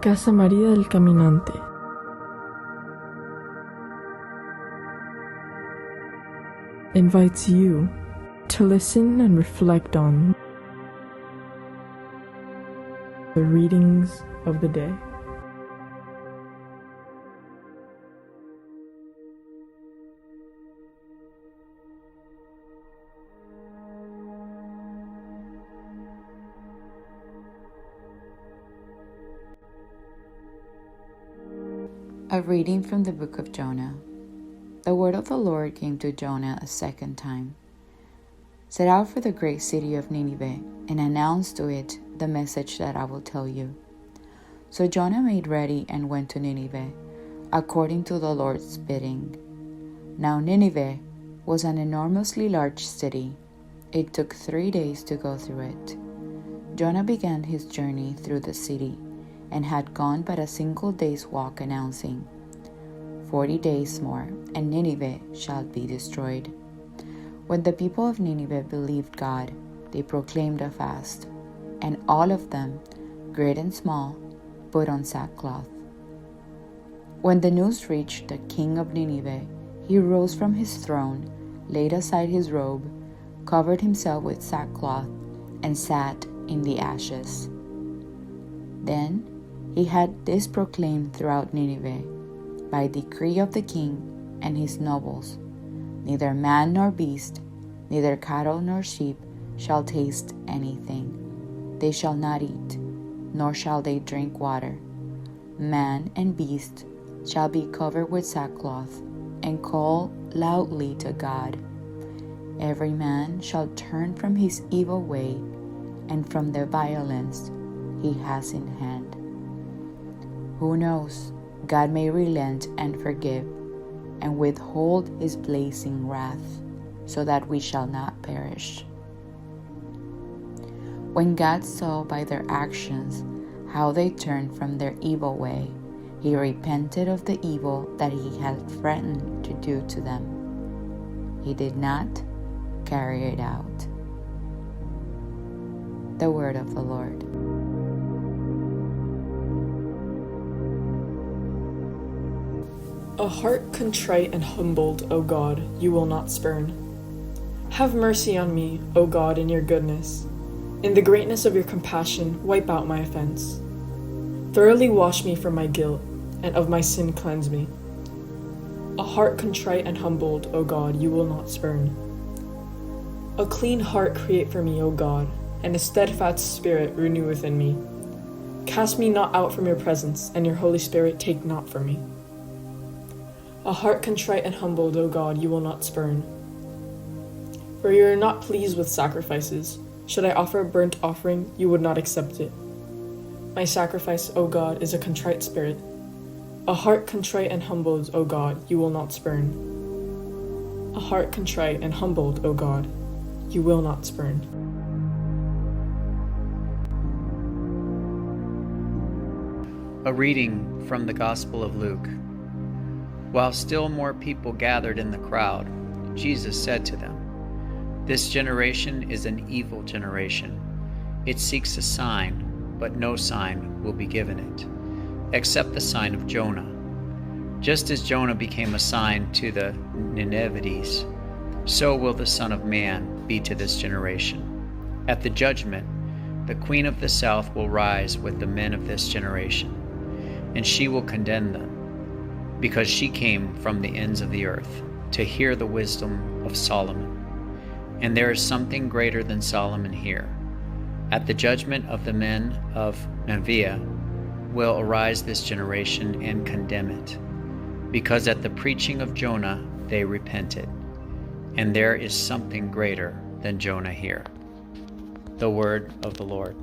Casa del Caminante. Invites you to listen and reflect on the readings of the day. A reading from the book of Jonah. The word of the Lord came to Jonah a second time. Set out for the great city of Nineveh and announce to it the message that I will tell you. So Jonah made ready and went to Nineveh, according to the Lord's bidding. Now Nineveh was an enormously large city. It took 3 days to go through it. Jonah began his journey through the city and had gone but a single day's walk, announcing, 40 days more, and Nineveh shall be destroyed. When the people of Nineveh believed God, they proclaimed a fast, and all of them, great and small, put on sackcloth. When the news reached the king of Nineveh, he rose from his throne, laid aside his robe, covered himself with sackcloth, and sat in the ashes. Then he had this proclaimed throughout Nineveh, by decree of the king and his nobles, neither man nor beast, neither cattle nor sheep shall taste anything. They shall not eat, nor shall they drink water. Man and beast shall be covered with sackcloth, and call loudly to God. Every man shall turn from his evil way, and from the violence he has in hand. Who knows? God may relent and forgive, and withhold his blazing wrath, so that we shall not perish. When God saw by their actions how they turned from their evil way, he repented of the evil that he had threatened to do to them. He did not carry it out. The word of the Lord. A heart contrite and humbled, O God, you will not spurn. Have mercy on me, O God, in your goodness. In the greatness of your compassion, wipe out my offense. Thoroughly wash me from my guilt, and of my sin cleanse me. A heart contrite and humbled, O God, you will not spurn. A clean heart create for me, O God, and a steadfast spirit renew within me. Cast me not out from your presence, and your Holy Spirit take not from me. A heart contrite and humbled, O God, you will not spurn. For you are not pleased with sacrifices. Should I offer a burnt offering, you would not accept it. My sacrifice, O God, is a contrite spirit. A heart contrite and humbled, O God, you will not spurn. A heart contrite and humbled, O God, you will not spurn. A reading from the Gospel of Luke. While still more people gathered in the crowd, Jesus said to them, "This generation is an evil generation. It seeks a sign, but no sign will be given it, except the sign of Jonah. Just as Jonah became a sign to the Ninevites, so will the Son of Man be to this generation. At the judgment, the queen of the south will rise with the men of this generation, and she will condemn them, because she came from the ends of the earth to hear the wisdom of Solomon. And there is something greater than Solomon here. At the judgment of the men of Nineveh will arise this generation and condemn it, because at the preaching of Jonah they repented. And there is something greater than Jonah here." The word of the Lord.